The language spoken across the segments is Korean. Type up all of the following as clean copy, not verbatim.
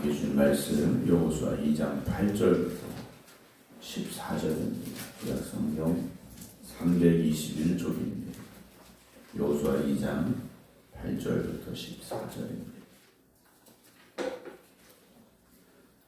함께 주신 말씀 여호수아 2장 8절부터 14절입니다. 구약성경 321쪽입니다. 여호수아 2장 8절부터 14절입니다.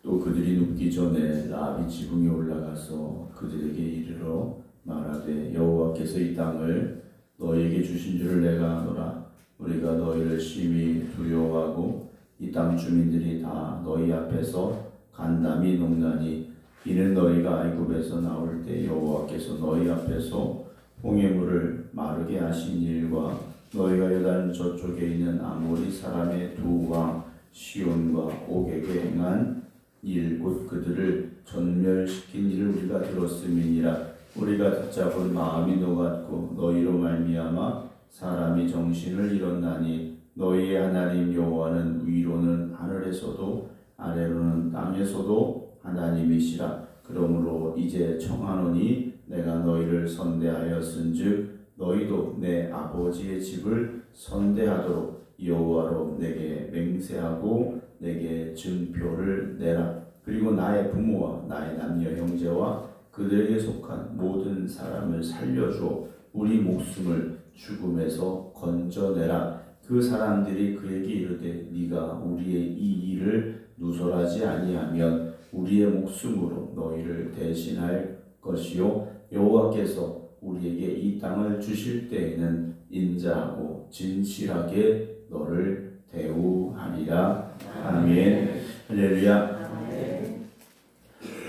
또 그들이 눕기 전에 라합이 지붕에 올라가서 그들에게 이르러 말하되 여호와께서 이 땅을 너희에게 주신 줄을 내가 아노라. 우리가 너희를 심히 두려워하고 이 땅 주민들이 다 너희 앞에서 간담이 녹나니 이는 너희가 애굽에서 나올 때 여호와께서 너희 앞에서 홍해물을 마르게 하신 일과 너희가 요단 저쪽에 있는 아모리 사람의 두 왕 시온과 옥에게 행한 일 곧 그들을 전멸시킨 일을 우리가 들었음이니라. 우리가 듣잡은 마음이 녹았고 너희로 말미암아 사람이 정신을 잃었나니 너희의 하나님 여호와는 위로는 하늘에서도 아래로는 땅에서도 하나님이시라. 그러므로 이제 청하노니 내가 너희를 선대하였은즉 너희도 내 아버지의 집을 선대하도록 여호와로 내게 맹세하고 내게 증표를 내라. 그리고 나의 부모와 나의 남녀 형제와 그들에게 속한 모든 사람을 살려주어 우리 목숨을 죽음에서 건져내라. 그 사람들이 그에게 이르되 네가 우리의 이 일을 누설하지 아니하면 우리의 목숨으로 너희를 대신할 것이요 여호와께서 우리에게 이 땅을 주실 때에는 인자하고 진실하게 너를 대우하리라. 아멘. 할렐루야.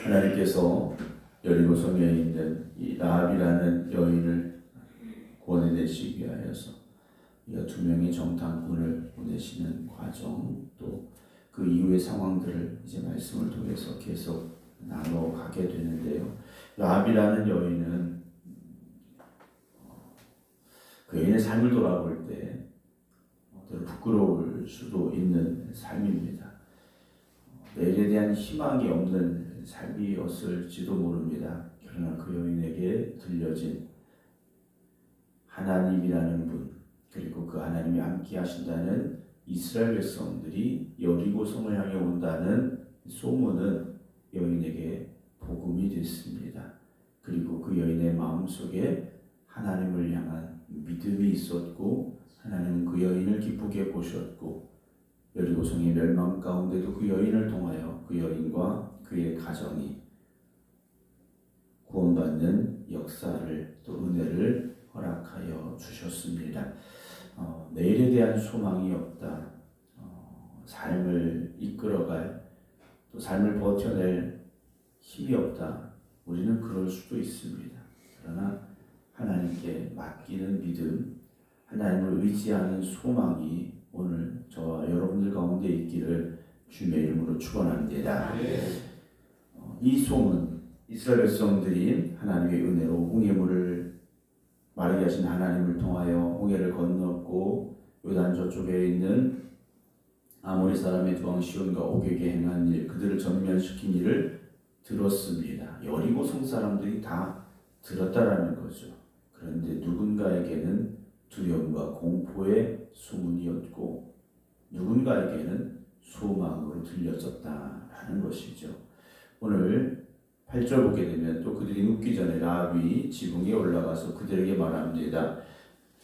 하나님께서 여리고 성에 있는 이 라합이라는 여인을 구원해내시기 위하여서 이가 두 명의 정탐꾼을 보내시는 과정, 또 그 이후의 상황들을 이제 말씀을 통해서 계속 나눠가게 되는데요. 라합이라는 여인은 그 여인의 삶을 돌아볼 때 부끄러울 수도 있는 삶입니다. 내일에 대한 희망이 없는 삶이었을지도 모릅니다. 그러나 그 여인에게 들려진 하나님이라는 분, 그리고 그 하나님이 함께 하신다는 이스라엘 백성들이 여리고 성을 향해 온다는 소문은 여인에게 복음이 됐습니다. 그리고 그 여인의 마음속에 하나님을 향한 믿음이 있었고 하나님은 그 여인을 기쁘게 보셨고 여리고 성의 멸망 가운데도 그 여인을 통하여 그 여인과 그의 가정이 구원받는 역사를 또 은혜를 허락하여 주셨습니다. 내일에 대한 소망이 없다. 삶을 이끌어갈 또 삶을 버텨낼 힘이 없다. 우리는 그럴 수도 있습니다. 그러나 하나님께 맡기는 믿음, 하나님을 의지하는 소망이 오늘 저와 여러분들 가운데 있기를 주님의 이름으로 축원합니다. 이 소문, 이스라엘 백성들이 하나님의 은혜로 홍해물을 마르게 하신 하나님을 통하여 홍해를 건넜고 요단 저쪽에 있는 아모리 사람의 두 왕 시온과 옥에게 행한 일, 그들을 전멸시킨 일을 들었습니다. 여리고 성 사람들이 다 들었다라는 거죠. 그런데 누군가에게는 두려움과 공포의 소문이었고 누군가에게는 소망으로 들려졌다라는 것이죠. 오늘 8절 보게 되면 또 그들이 눕기 전에 라합이 지붕에 올라가서 그들에게 말합니다.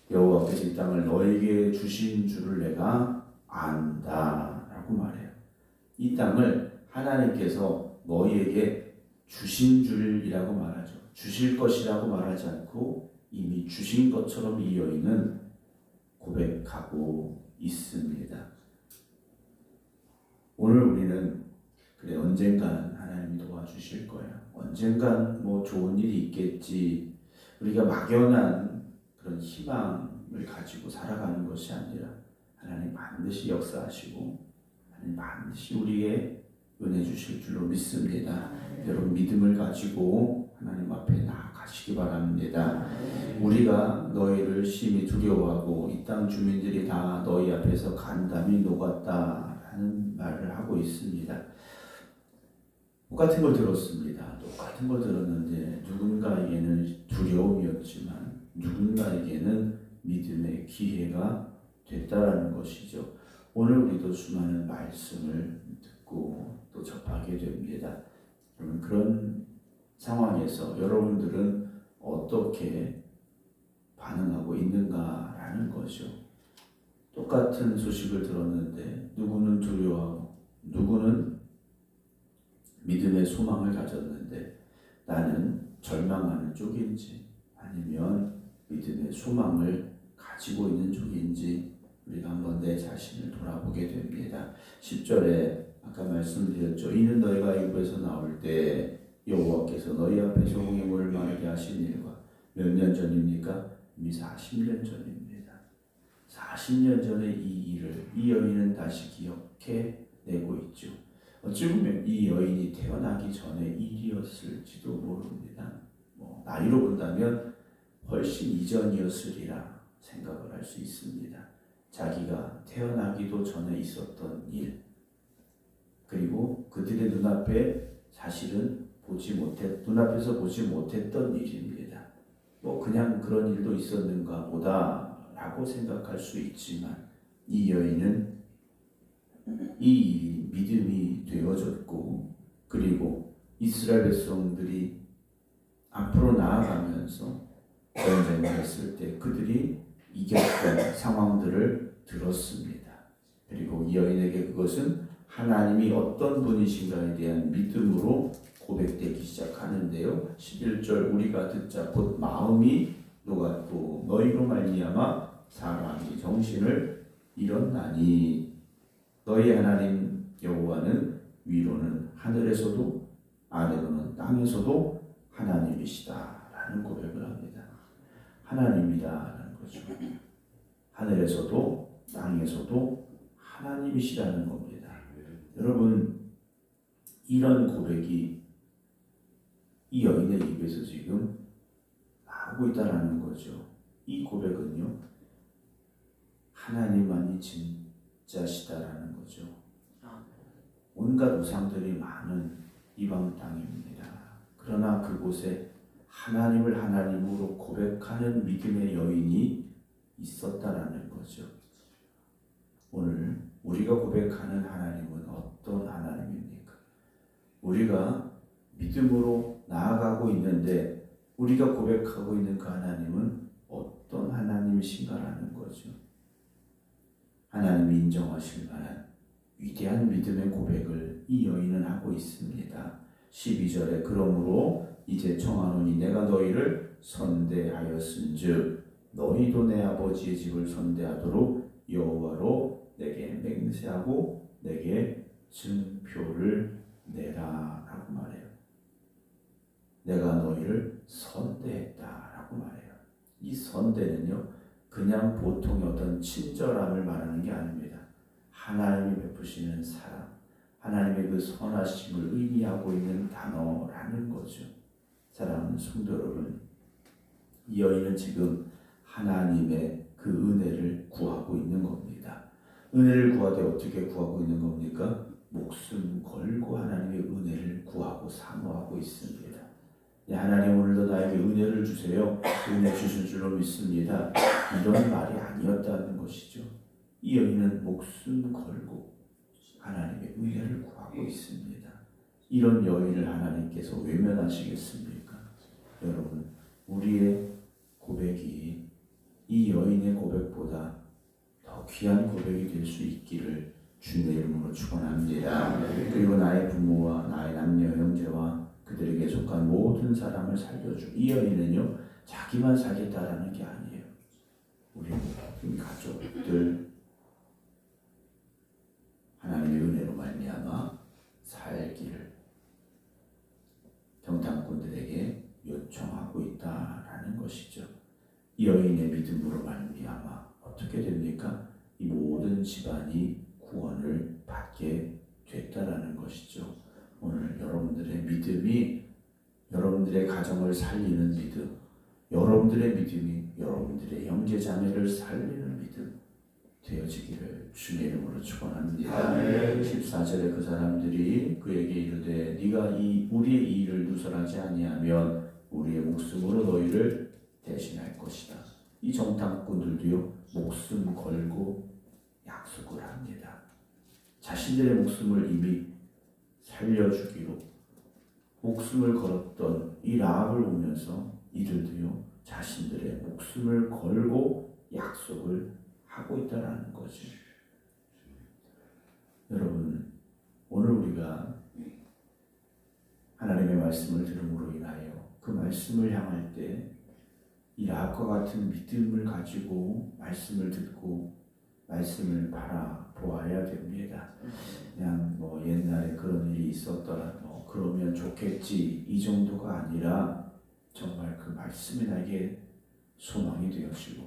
여호와께서 이 땅을 너에게 주신 줄을 내가 안다 라고 말해요. 이 땅을 하나님께서 너희에게 주신 줄이라고 말하죠. 주실 것이라고 말하지 않고 이미 주신 것처럼 이 여인은 고백하고 있습니다. 오늘 우리는 그래 언젠간 하나님이 도와주실 거야. 언젠간 뭐 좋은 일이 있겠지. 우리가 막연한 그런 희망을 가지고 살아가는 것이 아니라 하나님 반드시 역사하시고 하나님 반드시 우리에게 은혜 주실 줄로 믿습니다. 여러분 믿음을 가지고 하나님 앞에 나아가시기 바랍니다. 우리가 너희를 심히 두려워하고 이 땅 주민들이 다 너희 앞에서 간담이 녹았다라는 말을 하고 있습니다. 똑같은 걸 들었습니다. 똑같은 걸 들었는데 누군가에게는 두려움이었지만 누군가에게는 믿음의 기회가 됐다라는 것이죠. 오늘 우리도 수많은 말씀을 듣고 그런 상황에서 여러분들은 어떻게 반응하고 있는가라는 거죠. 똑같은 소식을 들었는데 누구는 두려워하고 누구는 믿음의 소망을 가졌는데 나는 절망하는 쪽인지 아니면 믿음의 소망을 가지고 있는 쪽인지 우리가 한번 내 자신을 돌아보게 됩니다. 10절에 아까 말씀드렸죠. 이는 너희가 애굽에서 나올 때 여호와께서 너희 앞에서 홍해 물을 마르게 하신 일과 몇 년 전입니까? 이미 40년 전입니다. 40년 전에 이 일을 이 여인은 다시 기억해내고 있죠. 어찌 보면 이 여인이 태어나기 전에 일이었을지도 모릅니다. 나이로 본다면 훨씬 이전이었으리라 생각을 할 수 있습니다. 자기가 태어나기도 전에 있었던 일, 그리고 그들의 눈앞에 사실은 눈앞에서 보지 못했던 일입니다. 그냥 그런 일도 있었는가 보다라고 생각할 수 있지만 이 여인은 이 일이 믿음이 되어졌고 그리고 이스라엘 백성들이 앞으로 나아가면서 전쟁을 했을 때 그들이 이겼던 상황들을 들었습니다. 그리고 이 여인에게 그것은 하나님이 어떤 분이신가에 대한 믿음으로 고백되기 시작하는데요. 11절 우리가 듣자 곧 마음이 녹았고 너희로 말미암아 사람이 정신을 잃었나니 너희 하나님 여호와는 위로는 하늘에서도 아래로는 땅에서도 하나님이시다라는 고백을 합니다. 하나님이라는 거죠. 하늘에서도 땅에서도 하나님이시라는 겁니다. 여러분 이런 고백이 이 여인의 입에서 지금 나오고 있다라는 거죠. 이 고백은요 하나님만이 진짜시다라는 거죠. 온갖 우상들이 많은 이방 땅입니다. 그러나 그곳에 하나님을 하나님으로 고백하는 믿음의 여인이 있었다라는 거죠. 오늘 우리가 고백하는 하나님은 어떤 하나님입니까? 우리가 믿음으로 나아가고 있는데 우리가 고백하고 있는 그 하나님은 어떤 하나님이신가라는 거죠. 하나님이 인정하실 만한 위대한 믿음의 고백을 이 여인은 하고 있습니다. 12절에 그러므로 이제 청하노니 내가 너희를 선대하였은즉 너희도 내 아버지의 집을 선대하도록 여호와로 내게 맹세하고 내게 증표를 내라 라고 말해요. 내가 너희를 선대했다 라고 말해요. 이 선대는요 그냥 보통의 어떤 친절함을 말하는 게 아닙니다. 하나님이 베푸시는 사랑, 하나님의 그 선하심을 의미하고 있는 단어라는 거죠. 사랑하는 성도 여러분, 이 여인은 지금 하나님의 그 은혜를 구하고 있는 겁니다. 은혜를 구하되 어떻게 구하고 있는 겁니까? 목숨 걸고 하나님의 은혜를 구하고 사모하고 있습니다. 하나님 오늘도 나에게 은혜를 주세요. 은혜 주실 줄로 믿습니다. 이런 말이 아니었다는 것이죠. 이 여인은 목숨 걸고 하나님의 은혜를 구하고 있습니다. 이런 여인을 하나님께서 외면하시겠습니까? 여러분, 우리의 고백이 이 여인의 고백보다 더 귀한 고백이 될 수 있기를 주님의 이름으로 축원합니다. 그리고 나의 부모와 나의 남녀 형제와 그들에게 속한 모든 사람을 살려주고 이 여인은요 자기만 살겠다라는 게 아니에요. 우리 모든 가족들 하나님의 은혜로 말미암아 살기를 정탐꾼들에게 요청하고 있다라는 것이죠. 이 여인의 믿음으로 말미암아 어떻게 됩니까? 이 모든 집안이 구원을 받게 됐다라는 것이죠. 오늘 여러분들의 믿음이 여러분들의 가정을 살리는 믿음, 여러분들의 믿음이 여러분들의 형제자매를 살리는 믿음 되어지기를 주님의 이름으로 축원합니다. 14절에 그 사람들이 그에게 이르되 네가 우리의 이 일을 누설하지 아니하면 우리의 목숨으로 너희를 대신할 것이다. 이 정탐꾼들도요 목숨 걸고 약속을 합니다. 자신들의 목숨을 이미 살려주기로 목숨을 걸었던 이 라합을 보면서 이들도요 자신들의 목숨을 걸고 약속을 하고 있다라는 거죠. 여러분, 오늘 우리가 하나님의 말씀을 들음으로 인하여 그 말씀을 향할 때 이 라합과 같은 믿음을 가지고 말씀을 듣고 말씀을 바라보아야 됩니다. 그냥 뭐 옛날에 그런 일이 있었더라 그러면 좋겠지 이 정도가 아니라 정말 그 말씀이 나에게 소망이 되어지고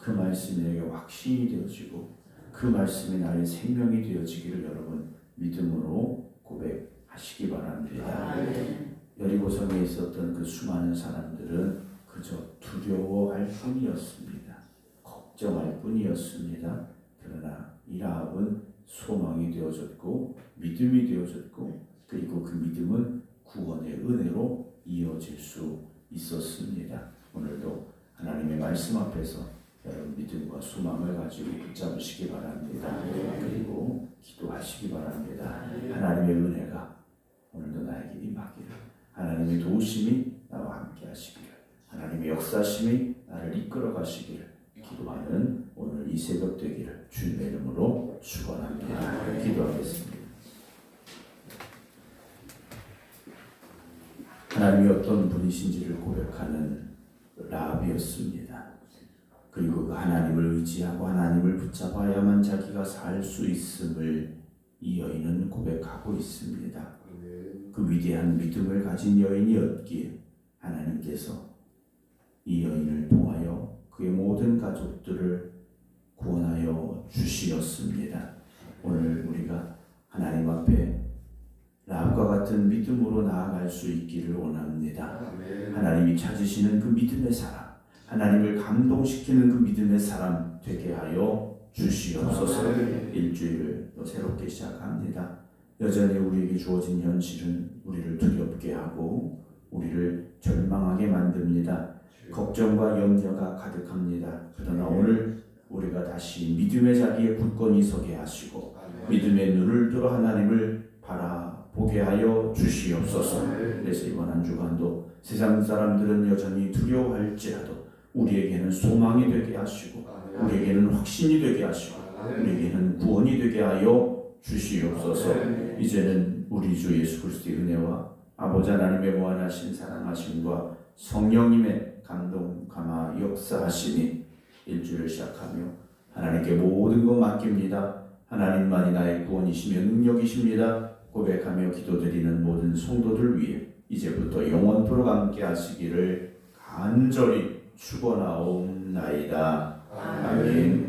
그 말씀이 나에게 확신이 되어지고 그 말씀이 나의 생명이 되어지기를 여러분 믿음으로 고백하시기 바랍니다. 여리고성에 있었던 그 수많은 사람들은 그저 두려워할 뿐이었습니다. 걱정할 뿐이었습니다. 그러나 이 라합은 소망이 되어졌고 믿음이 되어졌고 그리고 그 믿음은 구원의 은혜로 이어질 수 있었습니다. 오늘도 하나님의 말씀 앞에서 여러분 믿음과 소망을 가지고 붙잡으시기 바랍니다. 그리고 기도하시기 바랍니다. 하나님의 은혜가 오늘도 나에게 임하기를, 하나님의 도우심이 나와 함께 하시기를, 하나님의 역사심이 나를 이끌어 가시기를 기도하는 오늘 이 새벽 되기를 주님의 이름으로 축원합니다. 기도하겠습니다. 하나님이 어떤 분이신지를 고백하는 라합이었습니다. 그리고 그 하나님을 의지하고 하나님을 붙잡아야만 자기가 살 수 있음을 이 여인은 고백하고 있습니다. 그 위대한 믿음을 가진 여인이었기에 하나님께서 이 여인을 통하여 그의 모든 가족들을 구원하여 주시었습니다. 오늘 우리가 하나님 앞에 라합과 같은 믿음으로 나아갈 수 있기를 원합니다. 하나님이 찾으시는 그 믿음의 사람, 하나님을 감동시키는 그 믿음의 사람 되게 하여 주시옵소서. 일주일을 또 새롭게 시작합니다. 여전히 우리에게 주어진 현실은 우리를 두렵게 하고 우리를 절망하게 만듭니다. 걱정과 염려가 가득합니다. 그러나 오늘 우리가 다시 믿음의 자리에 굳건히 서게 하시고 믿음의 눈을 들어 하나님을 바라보게 하여 주시옵소서. 그래서 이번 한 주간도 세상 사람들은 여전히 두려워할지라도 우리에게는 소망이 되게 하시고 우리에게는 확신이 되게 하시고 우리에게는 구원이 되게 하여 주시옵소서. 이제는 우리 주 예수 그리스도의 은혜와 아버지 하나님의 무한하신 사랑하심과 성령님의 감동 감화 역사하심이 일주일을 시작하며 하나님께 모든 것 맡깁니다. 하나님만이 나의 구원이시며 능력이십니다. 고백하며 기도드리는 모든 성도들 위해 이제부터 영원토록 함께 하시기를 간절히 축원하옵나이다. 아멘.